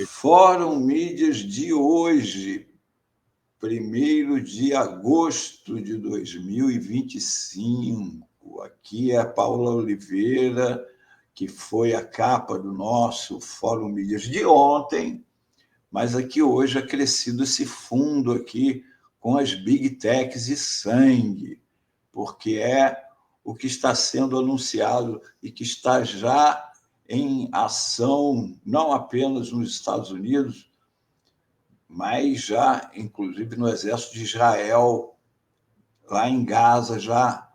Fórum Mídias de hoje, 1º de agosto de 2025. Aqui é a Paula Oliveira, que foi a capa do nosso Fórum Mídias de ontem, mas aqui hoje é crescido esse fundo aqui com as Big Techs e sangue, porque é o que está sendo anunciado e que está já em ação, não apenas nos Estados Unidos, mas já, inclusive, no Exército de Israel, lá em Gaza, já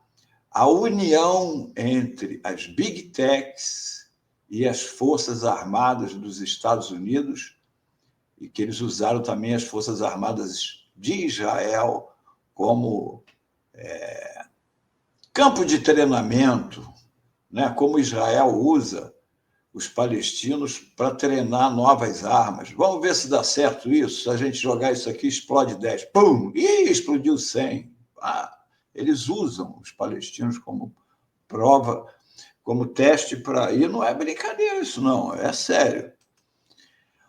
a união entre as Big Techs e as Forças Armadas dos Estados Unidos, e que eles usaram também as Forças Armadas de Israel como campo de treinamento, né? Como Israel usa os palestinos para treinar novas armas. Vamos ver se dá certo isso. Se a gente jogar isso aqui, explode 10. Pum! Ih, explodiu 100. Eles usam os palestinos como prova, como teste para... E não é brincadeira isso, não. É sério.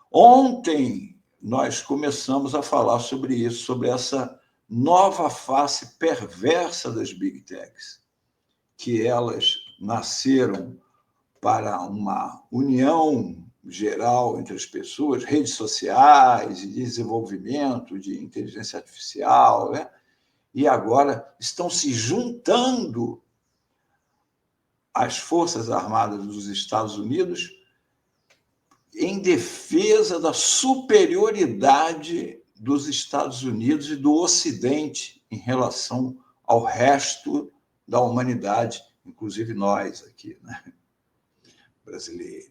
Ontem, nós começamos a falar sobre isso, sobre essa nova face perversa das Big Techs, que elas nasceram para uma união geral entre as pessoas, redes sociais e desenvolvimento de inteligência artificial, né? E agora estão se juntando às Forças Armadas dos Estados Unidos em defesa da superioridade dos Estados Unidos e do Ocidente em relação ao resto da humanidade, inclusive nós aqui, né? Brasileiros.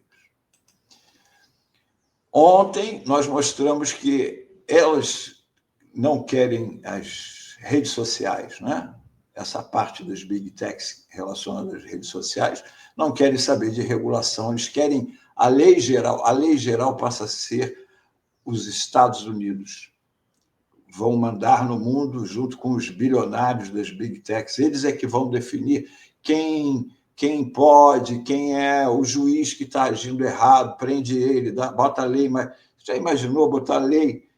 Ontem nós mostramos que elas não querem as redes sociais, né? Essa parte das Big Techs relacionada às redes sociais, não querem saber de regulação, eles querem a lei geral. A lei geral passa a ser os Estados Unidos. Vão mandar no mundo junto com os bilionários das Big Techs. Eles é que vão definir quem pode, quem é o juiz que está agindo errado, prende ele, bota a lei. Mas já imaginou botar lei?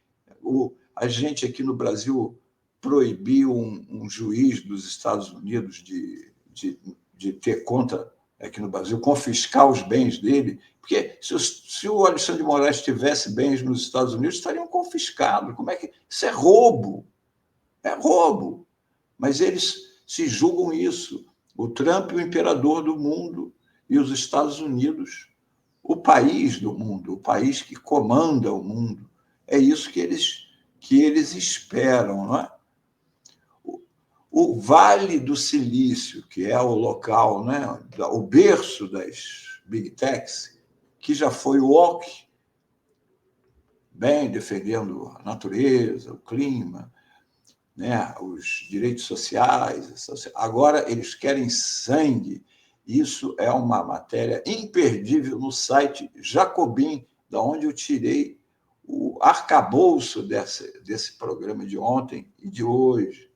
A gente aqui no Brasil proibiu um juiz dos Estados Unidos de ter conta aqui no Brasil, confiscar os bens dele, porque se o Alexandre de Moraes tivesse bens nos Estados Unidos, estariam confiscados. Como é que... Isso é roubo. É roubo. Mas eles se julgam isso. O Trump, o imperador do mundo, e os Estados Unidos, o país do mundo, o país que comanda o mundo. É isso que eles esperam, não é? O Vale do Silício, que é o local, né, o berço das Big Techs, que já foi o WOC, bem defendendo a natureza, o clima, né, os direitos sociais. Agora eles querem sangue. Isso é uma matéria imperdível no site Jacobin, da onde eu tirei o arcabouço desse programa de ontem e de hoje.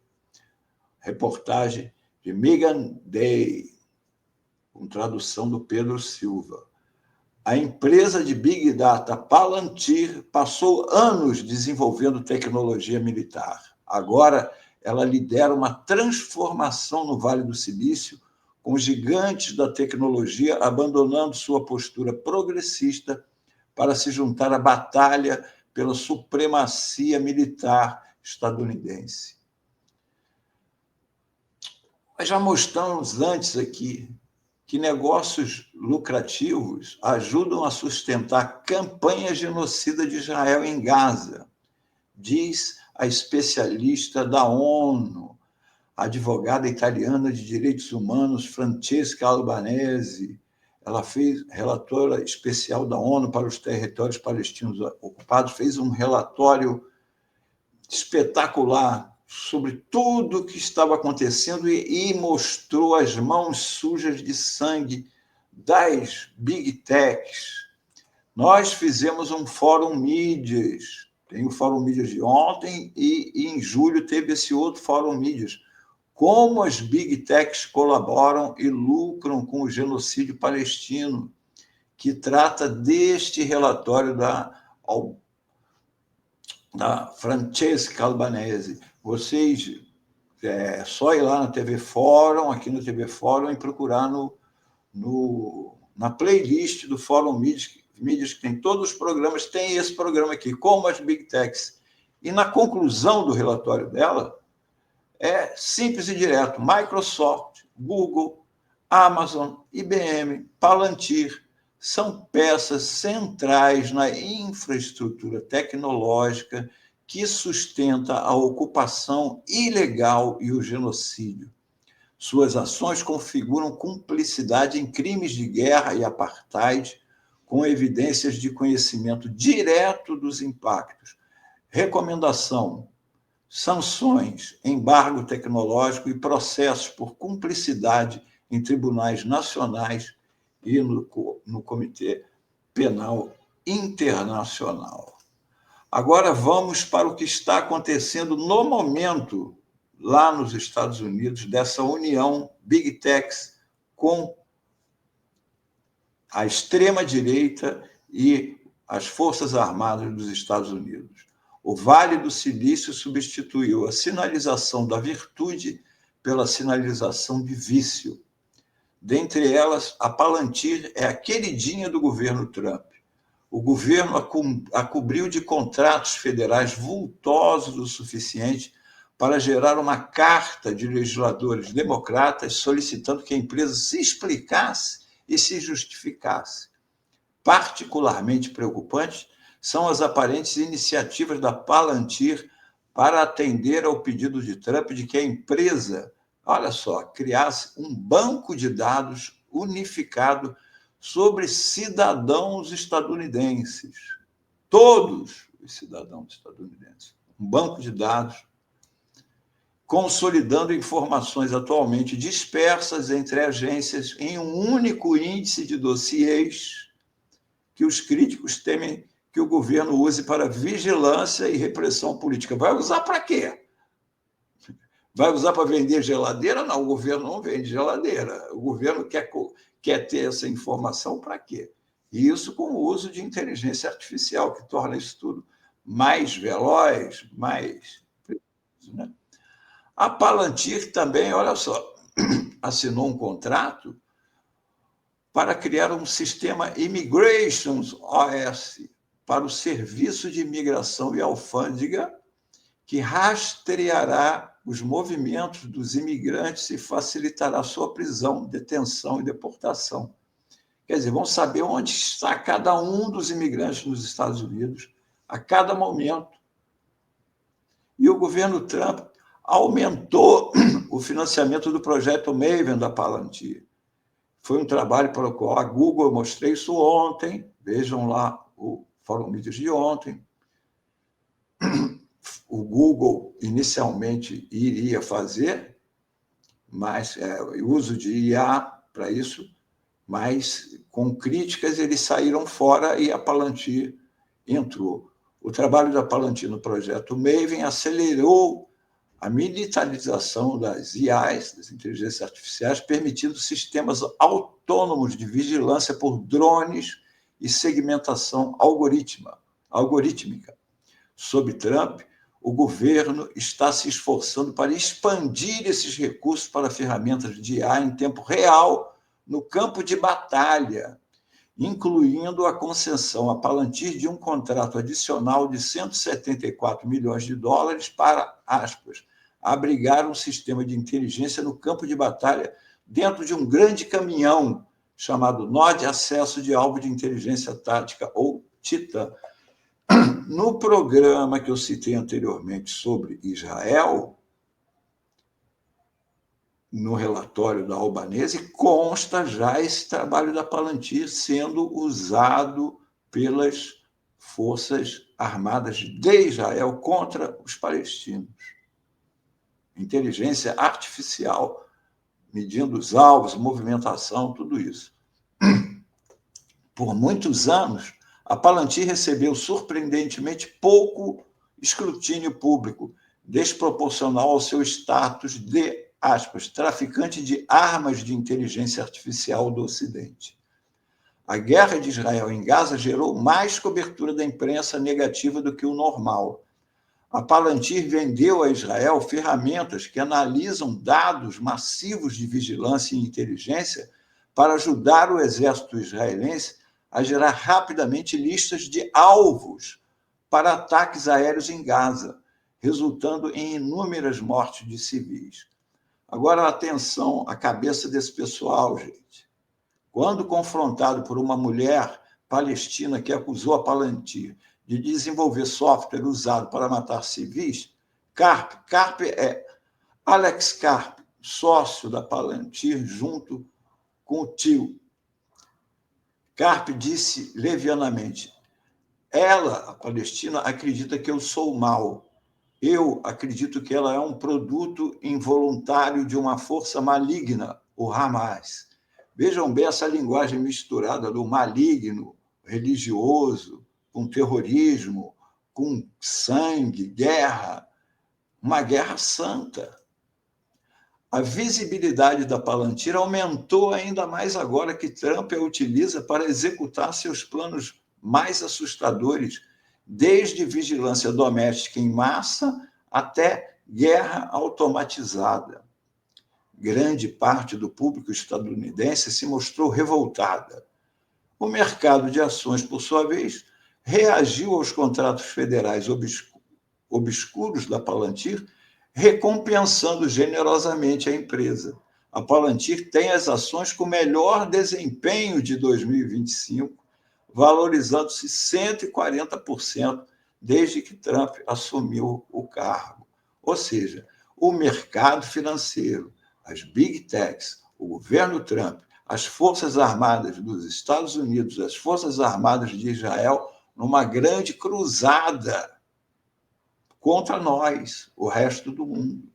Reportagem de Megan Day, com tradução do Pedro Silva. A empresa de Big Data Palantir passou anos desenvolvendo tecnologia militar. Agora, ela lidera uma transformação no Vale do Silício, com gigantes da tecnologia abandonando sua postura progressista para se juntar à batalha pela supremacia militar estadunidense. Nós já mostramos antes aqui que negócios lucrativos ajudam a sustentar campanha genocida de Israel em Gaza, diz a especialista da ONU, a advogada italiana de direitos humanos Francesca Albanese. Ela fez relatora especial da ONU para os territórios palestinos ocupados, fez um relatório espetacular sobre tudo o que estava acontecendo e mostrou as mãos sujas de sangue das Big Techs. Nós fizemos um Fórum Mídias, tem o Fórum Mídias de ontem e em julho teve esse outro Fórum Mídias. Como as Big Techs colaboram e lucram com o genocídio palestino, que trata deste relatório da da Francesca Albanese. Vocês só ir lá na TV Fórum, aqui no TV Fórum, e procurar na playlist do Fórum Mídias, que tem todos os programas, tem esse programa aqui, Como as Big Techs. E na conclusão do relatório dela, é simples e direto: Microsoft, Google, Amazon, IBM, Palantir são peças centrais na infraestrutura tecnológica que sustenta a ocupação ilegal e o genocídio. Suas ações configuram cumplicidade em crimes de guerra e apartheid, com evidências de conhecimento direto dos impactos. Recomendação: sanções, embargo tecnológico e processos por cumplicidade em tribunais nacionais e no Comitê Penal Internacional. Agora vamos para o que está acontecendo no momento lá nos Estados Unidos, dessa união Big Techs com a extrema-direita e as Forças Armadas dos Estados Unidos. O Vale do Silício substituiu a sinalização da virtude pela sinalização de vício. Dentre elas, a Palantir é a queridinha do governo Trump. O governo a cobriu de contratos federais vultosos o suficiente para gerar uma carta de legisladores democratas solicitando que a empresa se explicasse e se justificasse. Particularmente preocupantes são as aparentes iniciativas da Palantir para atender ao pedido de Trump de que a empresa, olha só, criasse um banco de dados unificado sobre cidadãos estadunidenses. Todos os cidadãos estadunidenses. Um banco de dados consolidando informações atualmente dispersas entre agências em um único índice de dossiês que os críticos temem que o governo use para vigilância e repressão política. Vai usar para quê? Vai usar para vender geladeira? Não, o governo não vende geladeira. O governo quer ter essa informação para quê? E isso com o uso de inteligência artificial, que torna isso tudo mais veloz, mais preciso, né? A Palantir também, olha só, assinou um contrato para criar um sistema Immigrations OS para o Serviço de Imigração e Alfândega, que rastreará os movimentos dos imigrantes e facilitará sua prisão, detenção e deportação. Quer dizer, vão saber onde está cada um dos imigrantes nos Estados Unidos a cada momento. E o governo Trump aumentou o financiamento do projeto Maven da Palantir. Foi um trabalho para o qual a Google, eu mostrei isso ontem, vejam lá o Fórum Mídias de ontem. O Google inicialmente iria fazer, mas o uso de IA para isso, mas com críticas eles saíram fora e a Palantir entrou. O trabalho da Palantir no projeto Maven acelerou a militarização das IAs, das inteligências artificiais, permitindo sistemas autônomos de vigilância por drones e segmentação algorítmica. Sob Trump, o governo está se esforçando para expandir esses recursos para ferramentas de IA em tempo real no campo de batalha, incluindo a concessão a Palantir de um contrato adicional de 174 milhões de dólares para, aspas, abrigar um sistema de inteligência no campo de batalha dentro de um grande caminhão chamado Nó de Acesso de Alvo de Inteligência Tática, ou TITAN. No programa que eu citei anteriormente sobre Israel, no relatório da Albanese, consta já esse trabalho da Palantir sendo usado pelas Forças Armadas de Israel contra os palestinos. Inteligência artificial, medindo os alvos, movimentação, tudo isso. Por muitos anos, a Palantir recebeu surpreendentemente pouco escrutínio público, desproporcional ao seu status de, aspas, traficante de armas de inteligência artificial do Ocidente. A guerra de Israel em Gaza gerou mais cobertura da imprensa negativa do que o normal. A Palantir vendeu a Israel ferramentas que analisam dados massivos de vigilância e inteligência para ajudar o exército israelense a gerar rapidamente listas de alvos para ataques aéreos em Gaza, resultando em inúmeras mortes de civis. Agora, atenção à cabeça desse pessoal, gente. Quando confrontado por uma mulher palestina que acusou a Palantir de desenvolver software usado para matar civis, Karp é Alex Karp, sócio da Palantir, junto com o tio. Karp disse levianamente: ela, a Palestina, acredita que eu sou mau. Eu acredito que ela é um produto involuntário de uma força maligna, o Hamas. Vejam bem essa linguagem misturada do maligno, religioso, com terrorismo, com sangue, guerra, uma guerra santa. A visibilidade da Palantir aumentou ainda mais agora que Trump a utiliza para executar seus planos mais assustadores, desde vigilância doméstica em massa até guerra automatizada. Grande parte do público estadunidense se mostrou revoltada. O mercado de ações, por sua vez, reagiu aos contratos federais obscuros da Palantir, recompensando generosamente a empresa. A Palantir tem as ações com melhor desempenho de 2025, valorizando-se 140% desde que Trump assumiu o cargo. Ou seja, o mercado financeiro, as big techs, o governo Trump, as Forças Armadas dos Estados Unidos, as Forças Armadas de Israel, numa grande cruzada contra nós, o resto do mundo.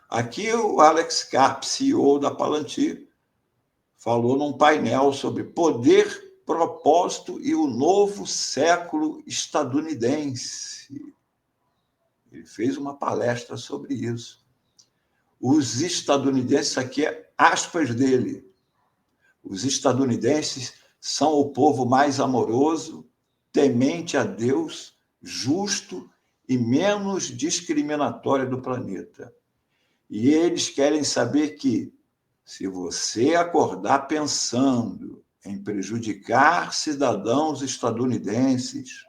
Aqui o Alex Karp, CEO da Palantir, falou num painel sobre poder, propósito e o novo século estadunidense. Ele fez uma palestra sobre isso. Os estadunidenses, aqui é aspas dele, os estadunidenses são o povo mais amoroso, temente a Deus, justo e menos discriminatório do planeta. E eles querem saber que, se você acordar pensando em prejudicar cidadãos estadunidenses,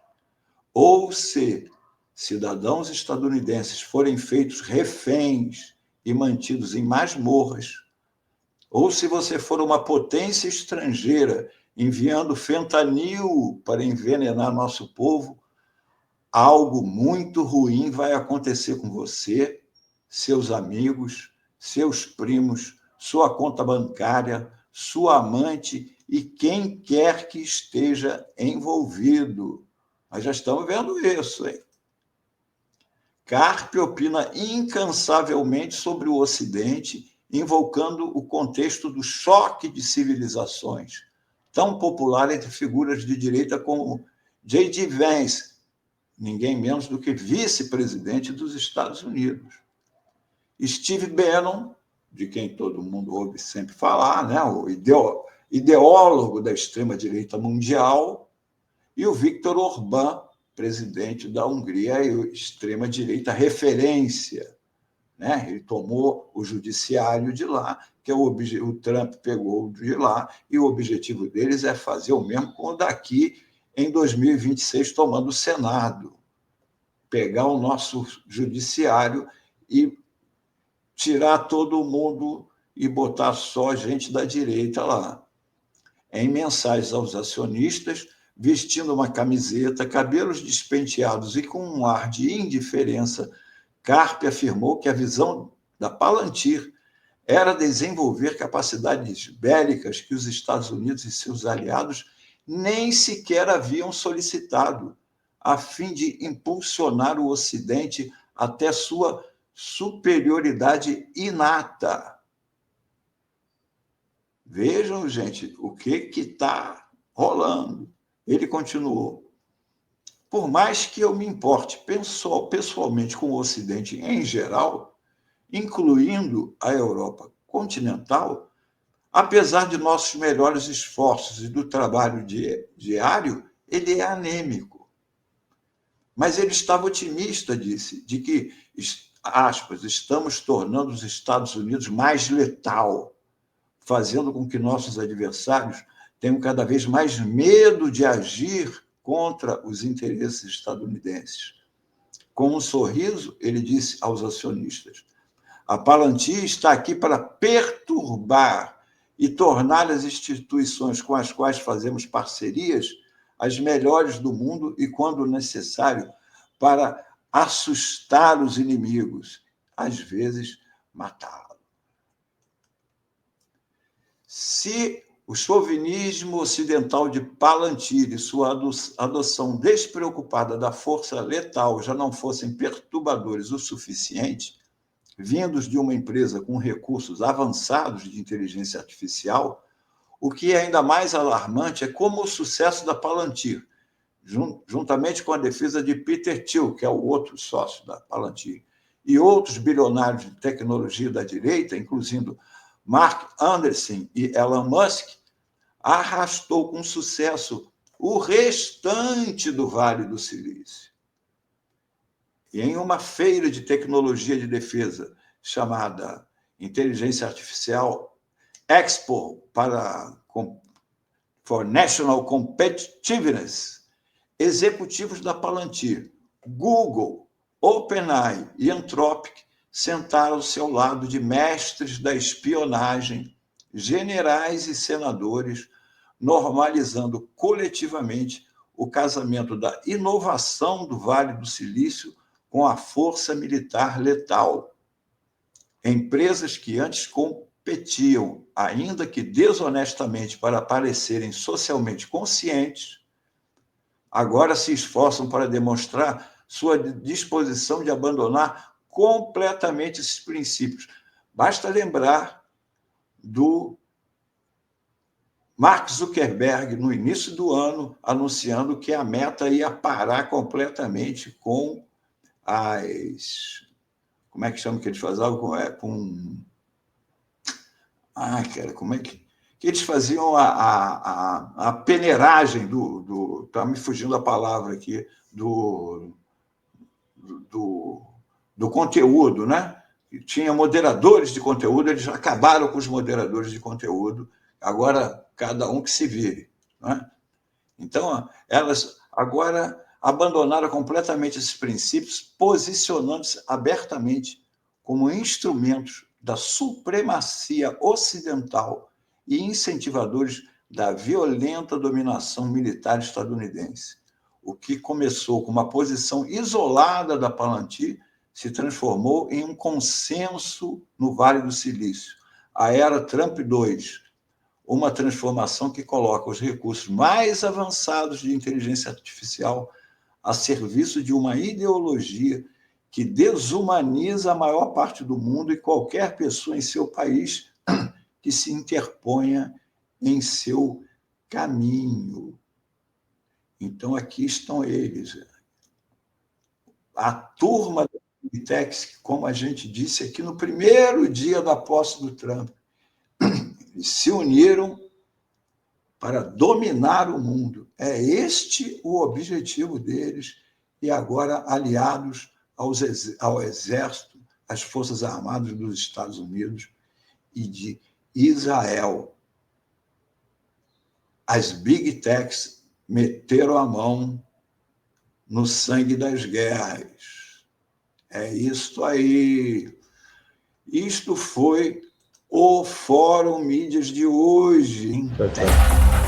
ou se cidadãos estadunidenses forem feitos reféns e mantidos em masmorras, ou se você for uma potência estrangeira enviando fentanil para envenenar nosso povo, algo muito ruim vai acontecer com você, seus amigos, seus primos, sua conta bancária, sua amante e quem quer que esteja envolvido. Nós já estamos vendo isso, hein? Karp opina incansavelmente sobre o Ocidente, invocando o contexto do choque de civilizações, tão popular entre figuras de direita como J.D. Vance, ninguém menos do que vice-presidente dos Estados Unidos. Steve Bannon, de quem todo mundo ouve sempre falar, né? O ideólogo da extrema-direita mundial, e o Viktor Orbán, presidente da Hungria e extrema-direita referência. Né? Ele tomou o judiciário de lá, que o Trump pegou de lá, e o objetivo deles é fazer o mesmo com o daqui em 2026, tomando o Senado. Pegar o nosso judiciário e tirar todo mundo e botar só gente da direita lá. Em mensagens aos acionistas, vestindo uma camiseta, cabelos despenteados e com um ar de indiferença, Karp afirmou que a visão da Palantir era desenvolver capacidades bélicas que os Estados Unidos e seus aliados nem sequer haviam solicitado, a fim de impulsionar o Ocidente até sua superioridade inata. Vejam, gente, o que está rolando. Ele continuou: por mais que eu me importe pessoalmente com o Ocidente em geral, incluindo a Europa continental, apesar de nossos melhores esforços e do trabalho diário, ele é anêmico. Mas ele estava otimista, disse, de que, aspas, estamos tornando os Estados Unidos mais letal, fazendo com que nossos adversários tenham cada vez mais medo de agir contra os interesses estadunidenses. Com um sorriso, ele disse aos acionistas: a Palantir está aqui para perturbar e tornar as instituições com as quais fazemos parcerias as melhores do mundo e, quando necessário, para assustar os inimigos, às vezes matá-los. Se o chauvinismo ocidental de Palantir e sua adoção despreocupada da força letal já não fossem perturbadores o suficiente, vindos de uma empresa com recursos avançados de inteligência artificial, o que é ainda mais alarmante é como o sucesso da Palantir, juntamente com a defesa de Peter Thiel, que é o outro sócio da Palantir, e outros bilionários de tecnologia da direita, incluindo Mark Anderson e Elon Musk, arrastou com sucesso o restante do Vale do Silício. E em uma feira de tecnologia de defesa chamada Inteligência Artificial Expo for National Competitiveness, executivos da Palantir, Google, OpenAI e Anthropic sentaram-se ao lado de mestres da espionagem, generais e senadores, normalizando coletivamente o casamento da inovação do Vale do Silício com a força militar letal. Empresas que antes competiam, ainda que desonestamente, para parecerem socialmente conscientes, agora se esforçam para demonstrar sua disposição de abandonar completamente esses princípios. Basta lembrar do Mark Zuckerberg, no início do ano, anunciando que a Meta ia parar completamente com as... Como é que chama que eles faziam? Como é que eles faziam a peneiragem do... Está me fugindo a palavra aqui, do conteúdo, né? Tinha moderadores de conteúdo, eles acabaram com os moderadores de conteúdo, agora cada um que se vire, né? Então, elas agora abandonaram completamente esses princípios, posicionando-se abertamente como instrumentos da supremacia ocidental e incentivadores da violenta dominação militar estadunidense. O que começou com uma posição isolada da Palantir se transformou em um consenso no Vale do Silício. A era Trump II, uma transformação que coloca os recursos mais avançados de inteligência artificial a serviço de uma ideologia que desumaniza a maior parte do mundo e qualquer pessoa em seu país que se interponha em seu caminho. Então, aqui estão eles. A turma da Bigtech, como a gente disse aqui no primeiro dia da posse do Trump, eles se uniram para dominar o mundo. É este o objetivo deles, e agora aliados ao Exército, às Forças Armadas dos Estados Unidos e de Israel. As Big Techs meteram a mão no sangue das guerras. É isto aí. Isto foi o Fórum Mídias de hoje. Tchau, tchau.